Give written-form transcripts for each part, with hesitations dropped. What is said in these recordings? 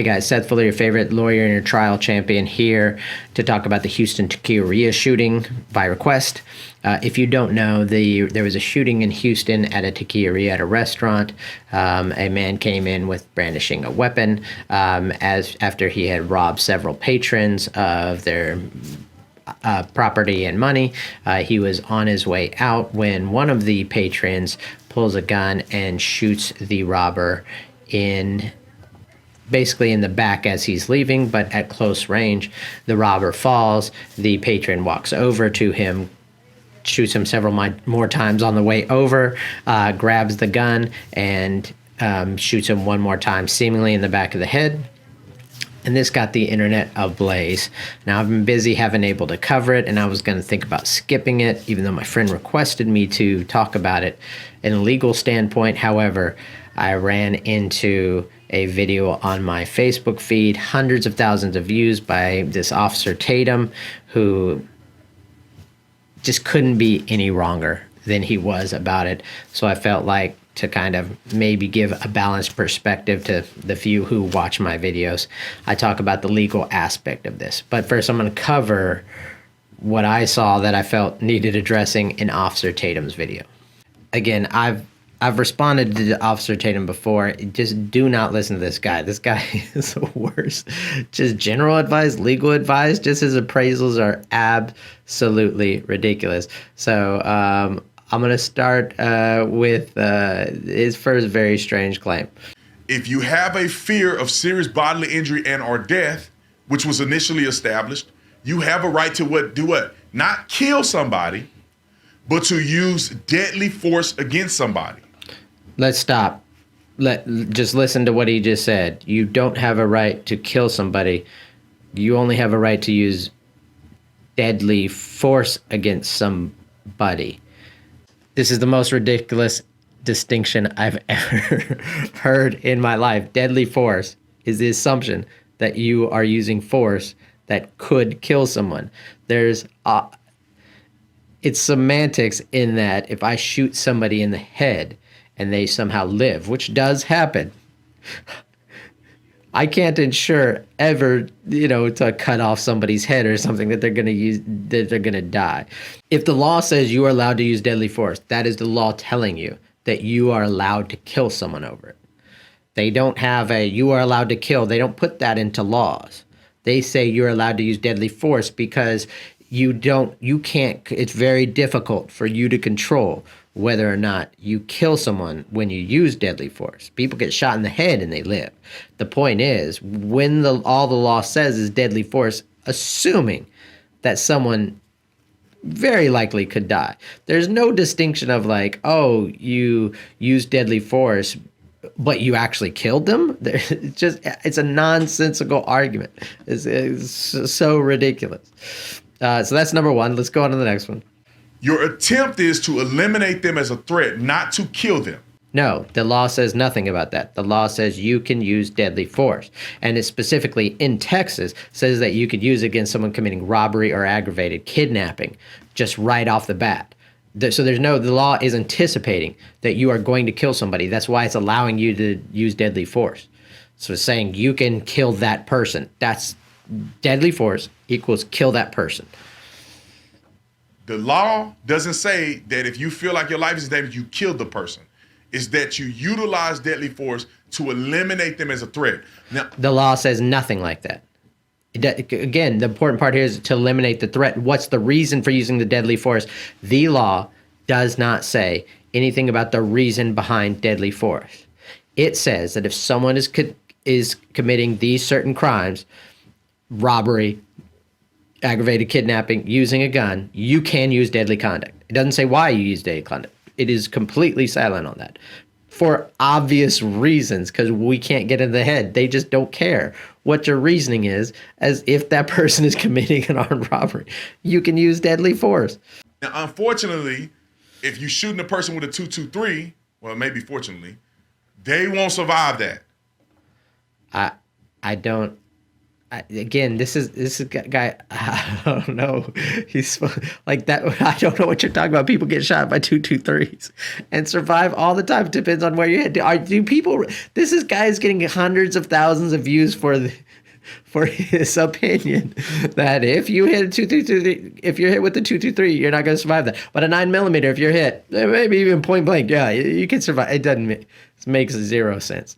Hey guys, Seth Fuller, your favorite lawyer and your trial champion, here to talk about the Houston Taqueria shooting by request. If you don't know, there was a shooting in Houston at a taqueria at a restaurant. A man came in with brandishing a weapon after he had robbed several patrons of their property and money. He was on his way out when one of the patrons pulls a gun and shoots the robber basically in the back as he's leaving, but at close range. The robber falls. The patron walks over to him, shoots him several more times on the way over, grabs the gun, and shoots him one more time, seemingly in the back of the head. And this got the internet ablaze. Now, I've been busy, haven't able to cover it, and I was going to think about skipping it, even though my friend requested me to talk about it in a legal standpoint. However, I ran into a video on my Facebook feed, hundreds of thousands of views, by this Officer Tatum, who just couldn't be any wronger than he was about it. So I felt like to kind of maybe give a balanced perspective to the few who watch my videos, I talk about the legal aspect of this. But first, I'm going to cover what I saw that I felt needed addressing in Officer Tatum's video. Again, I've responded to Officer Tatum before. Just do not listen to this guy. This guy is the worst. Just general advice, legal advice, just his appraisals are absolutely ridiculous. So I'm going to start with his first very strange claim. If you have a fear of serious bodily injury and or death, which was initially established, you have a right to do what? Not kill somebody, but to use deadly force against somebody. Let's stop. Just listen to what he just said. You don't have a right to kill somebody. You only have a right to use deadly force against somebody. This is the most ridiculous distinction I've ever heard in my life. Deadly force is the assumption that you are using force that could kill someone. It's semantics in that if I shoot somebody in the head and they somehow live, which does happen, I can't ensure ever, to cut off somebody's head or something that they're going to die. If the law says you are allowed to use deadly force, that is the law telling you that you are allowed to kill someone over it. They don't have you are allowed to kill. They don't put that into laws. They say you're allowed to use deadly force because it's very difficult for you to control whether or not you kill someone when you use deadly force. People get shot in the head and they live. The point is, when all the law says is deadly force, assuming that someone very likely could die. There's no distinction of you use deadly force, but you actually killed them. It's a nonsensical argument. It's so ridiculous. So that's number one. Let's go on to the next one. Your attempt is to eliminate them as a threat, not to kill them. No, the law says nothing about that. The law says you can use deadly force. And it specifically in Texas says that you could use it against someone committing robbery or aggravated kidnapping just right off the bat. So the law is anticipating that you are going to kill somebody. That's why it's allowing you to use deadly force. So it's saying you can kill that person. That's deadly force equals kill that person. The law doesn't say that if you feel like your life is in danger, you kill the person. It's that you utilize deadly force to eliminate them as a threat. Now, the law says nothing like that. Again, the important part here is to eliminate the threat. What's the reason for using the deadly force? The law does not say anything about the reason behind deadly force. It says that if someone is committing these certain crimes, robbery, aggravated kidnapping, using a gun, you can use deadly conduct. It doesn't say why you use deadly conduct. It is completely silent on that for obvious reasons, because we can't get in the head. They just don't care what your reasoning is, as if that person is committing an armed robbery. You can use deadly force. Now, unfortunately, if you're shooting a person with a 223, well, maybe fortunately, they won't survive that. I don't Again, this is a guy. I don't know. He's like that. I don't know what you're talking about. People get shot by 223s and survive all the time. Depends on where you hit. Do people? This is guy is getting hundreds of thousands of views for his opinion that if you hit a 223, if you're hit with the 223, you're not going to survive that. But a 9mm, if you're hit, maybe even point blank, yeah, you can survive. It doesn't. It makes zero sense.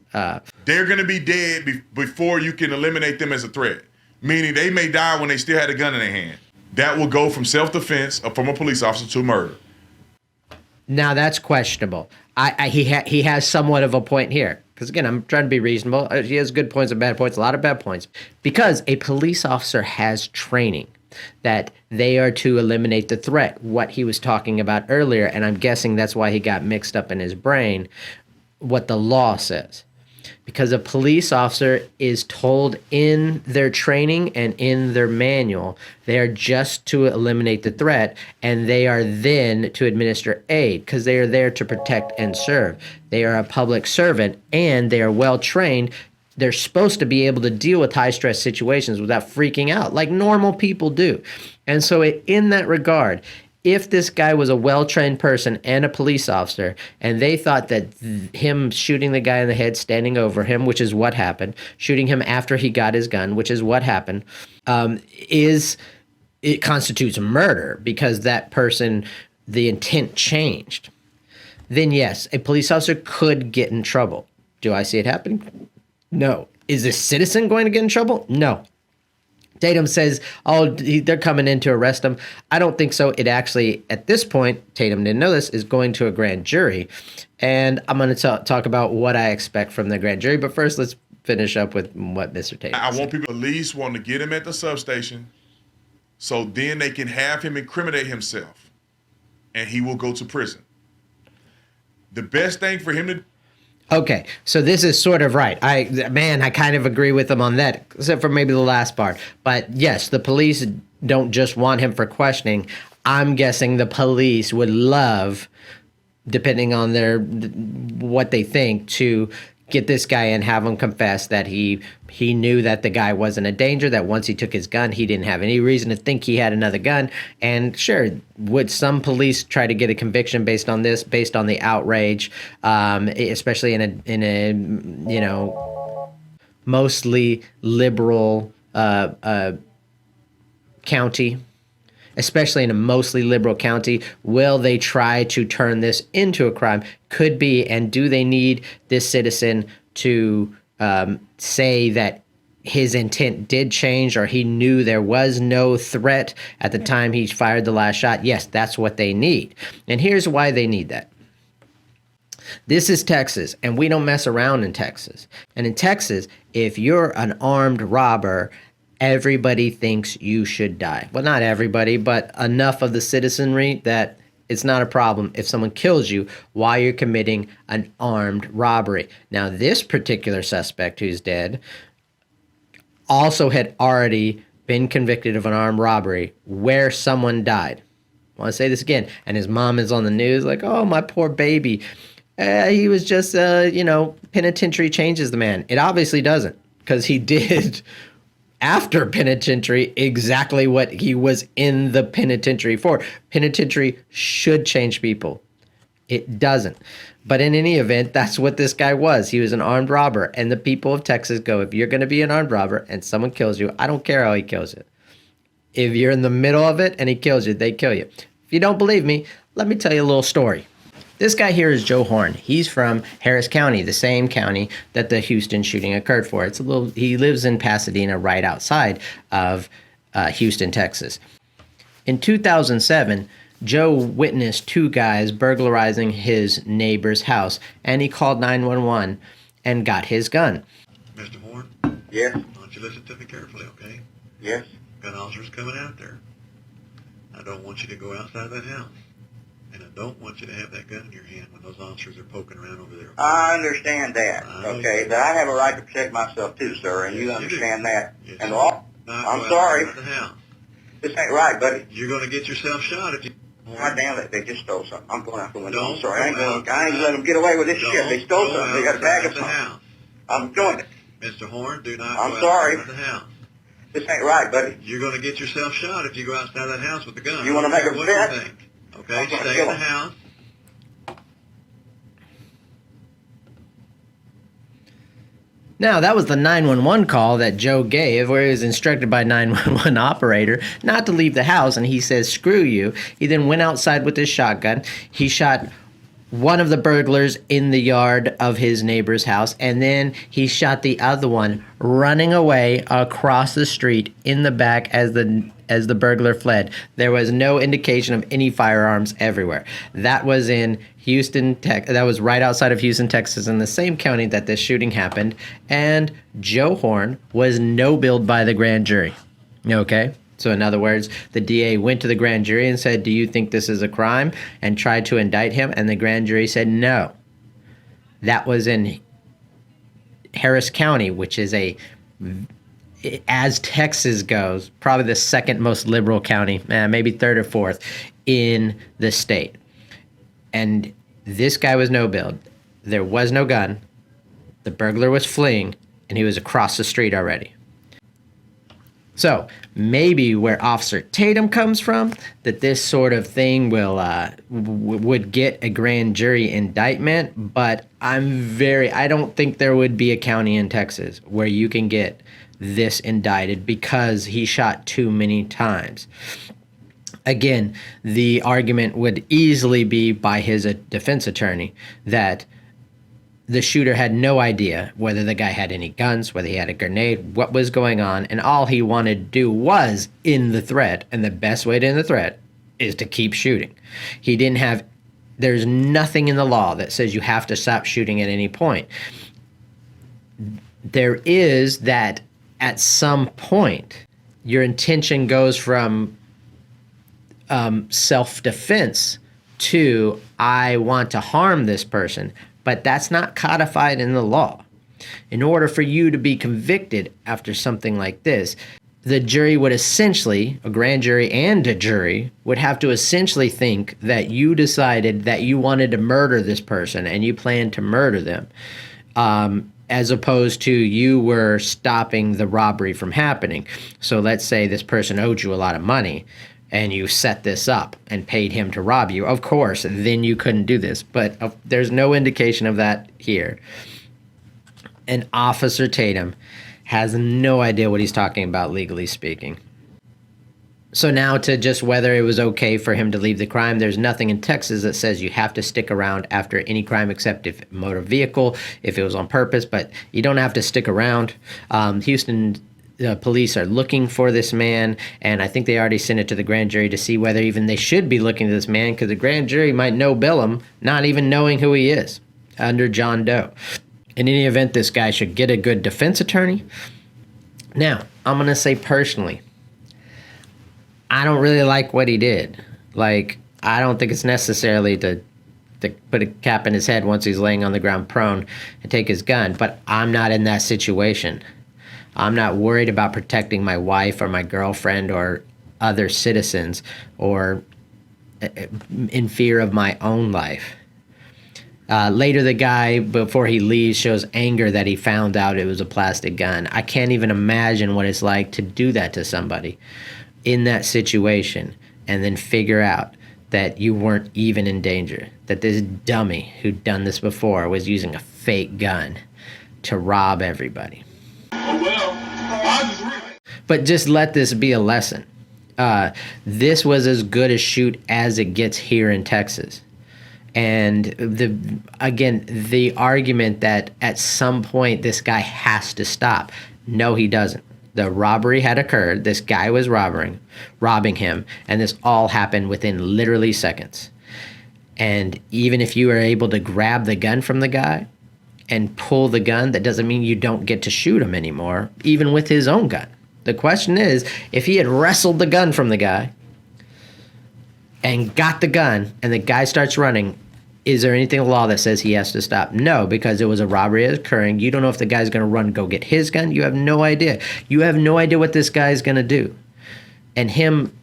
They're going to be dead before you can eliminate them as a threat. Meaning they may die when they still had a gun in their hand. That will go from self-defense from a police officer to murder. Now that's questionable. He has somewhat of a point here. Because again, I'm trying to be reasonable. He has good points and bad points, a lot of bad points. Because a police officer has training that they are to eliminate the threat, what he was talking about earlier, and I'm guessing that's why he got mixed up in his brain, what the law says. Because a police officer is told in their training and in their manual, they are just to eliminate the threat, and they are then to administer aid because they are there to protect and serve. They are a public servant, and they are well trained. They're supposed to be able to deal with high-stress situations without freaking out like normal people do. And so in that regard, if this guy was a well-trained person and a police officer, and they thought that him shooting the guy in the head, standing over him, which is what happened, shooting him after he got his gun, which is what happened, it constitutes murder because that person, the intent changed, then yes, a police officer could get in trouble. Do I see it happening? No. Is this citizen going to get in trouble? No. Tatum says, they're coming in to arrest him. I don't think so. It actually, at this point, Tatum didn't know this, is going to a grand jury. And I'm going to talk about what I expect from the grand jury. But first, let's finish up with what Mr. Tatum said. I want people at least want to get him at the substation so then they can have him incriminate himself and he will go to prison. The best thing for him to Okay, so this is sort of right. I kind of agree with him on that, except for maybe the last part. But yes, the police don't just want him for questioning. I'm guessing the police would love, depending on what they think, to get this guy and have him confess that he knew that the guy wasn't a danger, that once he took his gun, he didn't have any reason to think he had another gun. And sure, would some police try to get a conviction based on this, based on the outrage, especially in a mostly liberal county? Especially in a mostly liberal county, will they try to turn this into a crime? Could be. And do they need this citizen to say that his intent did change or he knew there was no threat at the time he fired the last shot? Yes, that's what they need. And here's why they need that. This is Texas, and we don't mess around in Texas. And in Texas, if you're an armed robber, everybody thinks you should die. Well, not everybody, but enough of the citizenry that it's not a problem if someone kills you while you're committing an armed robbery. Now, this particular suspect who's dead also had already been convicted of an armed robbery where someone died. I want to say this again. And his mom is on the news like, oh, my poor baby. He was just, penitentiary changes the man. It obviously doesn't, because he did after penitentiary exactly what he was in the penitentiary for. Penitentiary should change people. It doesn't. But in any event, that's what this guy was. He was an armed robber. And the people of Texas go, if you're going to be an armed robber and someone kills you, I don't care how he kills you. If you're in the middle of it and he kills you, they kill you. If you don't believe me, let me tell you a little story. This guy here is Joe Horn. He's from Harris County, the same county that the Houston shooting occurred for. He lives in Pasadena, right outside of Houston, Texas. In 2007, Joe witnessed two guys burglarizing his neighbor's house, and he called 911 and got his gun. Mr. Horn? Yes? Why don't you listen to me carefully, okay? Yes? Gun officer's coming out there. I don't want you to go outside that house. And I don't want you to have that gun in your hand when those officers are poking around over there. I understand that, okay? But I have a right to protect myself too, sir, and Yes, you you understand do. that. Yes, And you all, do. Not I'm go sorry. outside the house. This ain't right, buddy. You're going to get yourself shot if you... God damn it, they just stole something. I'm going out the window. Don't I'm sorry. I ain't go gonna let them get away with this Don't shit. They stole go something. They got a bag of outside the something. house. I'm doing it. Mr. Horn, do not I'm go sorry. outside the house. This ain't right, buddy. You're going to get yourself shot if you go outside that house with a gun. You wanna make a What bet? do you think? Okay, I'm gonna stay kill in the him. house. Now, that was the 911 call that Joe gave, where he was instructed by 911 operator not to leave the house, and he says, screw you. He then went outside with his shotgun. He shot one of the burglars in the yard of his neighbor's house, and then he shot the other one running away across the street in the back as the burglar fled. There was no indication of any firearms everywhere. That was in Houston, that was right outside of Houston, Texas, in the same county that this shooting happened, and Joe Horn was no-billed by the grand jury. Okay? So in other words, the DA went to the grand jury and said, do you think this is a crime? And tried to indict him, and the grand jury said no. That was in Harris County, which is as Texas goes, probably the second most liberal county, maybe third or fourth in the state. And this guy was no-billed. There was no gun. The burglar was fleeing, and he was across the street already. So maybe where Officer Tatum comes from, that this sort of thing would get a grand jury indictment, but I don't think there would be a county in Texas where you can get this indicted because he shot too many times. Again, the argument would easily be by his defense attorney that the shooter had no idea whether the guy had any guns, whether he had a grenade, what was going on, and all he wanted to do was end the threat, and the best way to end the threat is to keep shooting. There's nothing in the law that says you have to stop shooting at any point. There is that at some point, your intention goes from self-defense to I want to harm this person, but that's not codified in the law. In order for you to be convicted after something like this, the jury would essentially, a grand jury and a jury, would have to essentially think that you decided that you wanted to murder this person and you planned to murder them, as opposed to you were stopping the robbery from happening. So let's say this person owed you a lot of money, and you set this up and paid him to rob you, of course, then you couldn't do this. But there's no indication of that here. And Officer Tatum has no idea what he's talking about, legally speaking. So now to just whether it was okay for him to leave the crime, there's nothing in Texas that says you have to stick around after any crime except if motor vehicle, if it was on purpose, but you don't have to stick around. Houston police are looking for this man, and I think they already sent it to the grand jury to see whether even they should be looking to this man, because the grand jury might no-bill him, not even knowing who he is, under John Doe. In any event, this guy should get a good defense attorney. Now, I'm going to say personally, I don't really like what he did. Like, I don't think it's necessarily to put a cap in his head once he's laying on the ground prone and take his gun, but I'm not in that situation. I'm not worried about protecting my wife or my girlfriend or other citizens or in fear of my own life. Later, the guy, before he leaves, shows anger that he found out it was a plastic gun. I can't even imagine what it's like to do that to somebody in that situation and then figure out that you weren't even in danger, that this dummy who'd done this before was using a fake gun to rob everybody. But just let this be a lesson. This was as good a shoot as it gets here in Texas. And the argument that at some point this guy has to stop. No, he doesn't. The robbery had occurred. This guy was robbing him, and this all happened within literally seconds. And even if you were able to grab the gun from the guy and pull the gun, that doesn't mean you don't get to shoot him anymore, even with his own gun. The question is, if he had wrestled the gun from the guy and got the gun and the guy starts running, is there anything in the law that says he has to stop? No, because it was a robbery occurring. You don't know if the guy's going to run, go get his gun. You have no idea. You have no idea what this guy's going to do. And him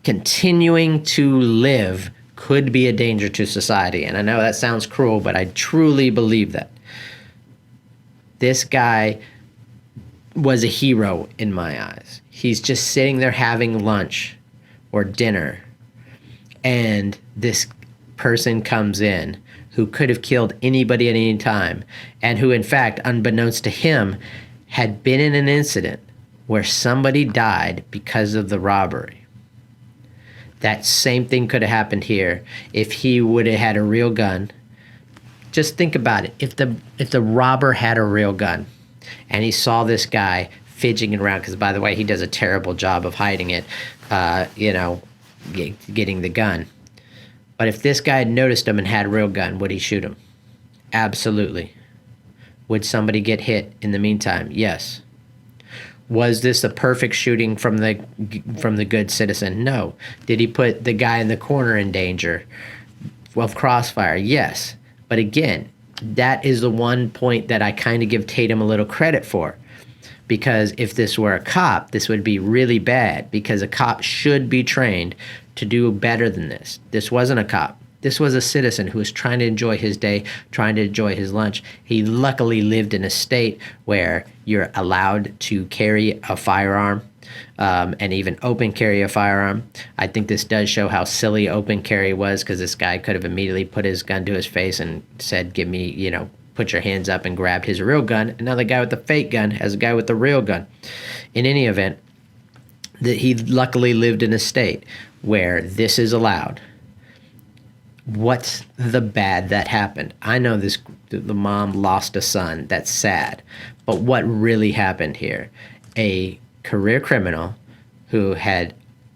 continuing to live could be a danger to society. And I know that sounds cruel, but I truly believe that. This guy was a hero in my eyes. He's just sitting there having lunch or dinner, and this person comes in who could have killed anybody at any time, and who, in fact, unbeknownst to him, had been in an incident where somebody died because of the robbery. That same thing could have happened here if he would have had a real gun. Just think about it. If the robber had a real gun and he saw this guy fidgeting around, because, by the way, he does a terrible job of hiding it, getting the gun. But if this guy had noticed him and had a real gun, would he shoot him? Absolutely. Would somebody get hit in the meantime? Yes. Was this a perfect shooting from the good citizen? No. Did he put the guy in the corner in danger of crossfire? Yes. But again, that is the one point that I kind of give Tatum a little credit for. Because if this were a cop, this would be really bad, because a cop should be trained to do better than this. This wasn't a cop. This was a citizen who was trying to enjoy his day, trying to enjoy his lunch. He luckily lived in a state where you're allowed to carry a firearm, and even open carry a firearm. I think this does show how silly open carry was, because this guy could have immediately put his gun to his face and said, give me, put your hands up, and grabbed his real gun. And now the guy with the fake gun has a guy with the real gun. In any event, he luckily lived in a state where this is allowed. What's the bad that happened? I know the mom lost a son. That's sad. But what really happened here? A career criminal who had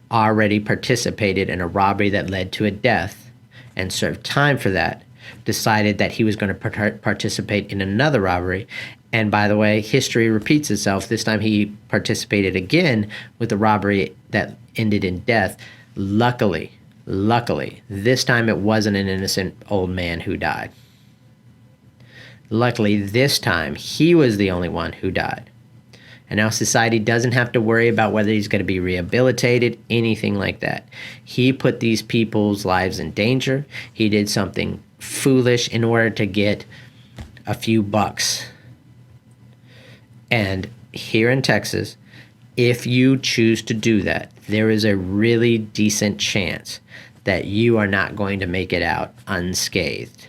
already participated in a robbery that led to a death and served time for that, decided that he was going to participate in another robbery. And by the way, history repeats itself. This time he participated again with a robbery that ended in death. Luckily, this time it wasn't an innocent old man who died. Luckily, this time he was the only one who died. And now society doesn't have to worry about whether he's going to be rehabilitated, anything like that. He put these people's lives in danger. He did something foolish in order to get a few bucks. And here in Texas, if you choose to do that, there is a really decent chance that you are not going to make it out unscathed.